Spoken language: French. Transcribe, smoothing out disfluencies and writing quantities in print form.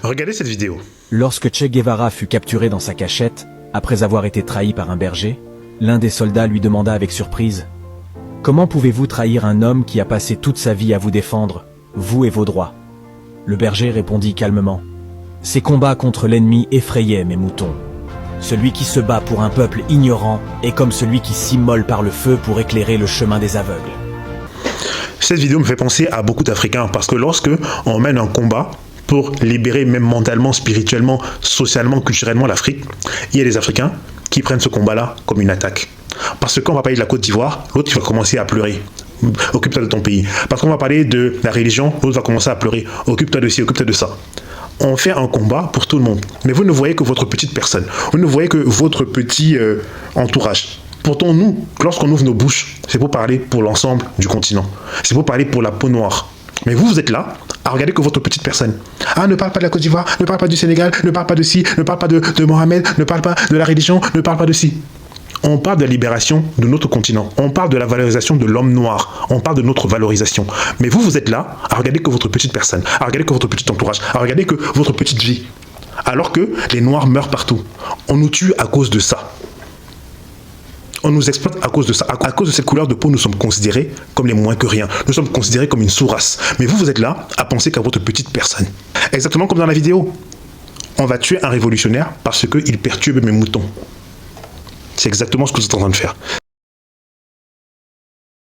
Regardez cette vidéo. Lorsque Che Guevara fut capturé dans sa cachette, après avoir été trahi par un berger, l'un des soldats lui demanda avec surprise « Comment pouvez-vous trahir un homme qui a passé toute sa vie à vous défendre, vous et vos droits ?» Le berger répondit calmement « Ces combats contre l'ennemi effrayaient mes moutons. Celui qui se bat pour un peuple ignorant est comme celui qui s'immole par le feu pour éclairer le chemin des aveugles. » Cette vidéo me fait penser à beaucoup d'Africains parce que lorsque on mène un combat pour libérer même mentalement, spirituellement, socialement, culturellement l'Afrique, il y a des Africains qui prennent ce combat-là comme une attaque. Parce que quand on va parler de la Côte d'Ivoire, l'autre va commencer à pleurer. Occupe-toi de ton pays. Parce qu'on va parler de la religion, l'autre va commencer à pleurer. Occupe-toi de ci, occupe-toi de ça. On fait un combat pour tout le monde. Mais vous ne voyez que votre petite personne. Vous ne voyez que votre petit entourage. Pourtant, nous, lorsqu'on ouvre nos bouches, c'est pour parler pour l'ensemble du continent. C'est pour parler pour la peau noire. Mais vous, vous êtes là à regarder que votre petite personne. Ah, ne parle pas de la Côte d'Ivoire, ne parle pas du Sénégal, ne parle pas de ci, ne parle pas de Mohamed, ne parle pas de la religion, ne parle pas de ci. On parle de la libération de notre continent. On parle de la valorisation de l'homme noir. On parle de notre valorisation. Mais vous, vous êtes là à regarder que votre petite personne, à regarder que votre petit entourage, à regarder que votre petite vie. Alors que les Noirs meurent partout. On nous tue à cause de ça. On nous exploite à cause de ça. À cause de cette couleur de peau, nous sommes considérés comme les moins que rien. Nous sommes considérés comme une sous-race. Mais vous, vous êtes là à penser qu'à votre petite personne. Exactement comme dans la vidéo. On va tuer un révolutionnaire parce qu'il perturbe mes moutons. C'est exactement ce que vous êtes en train de faire.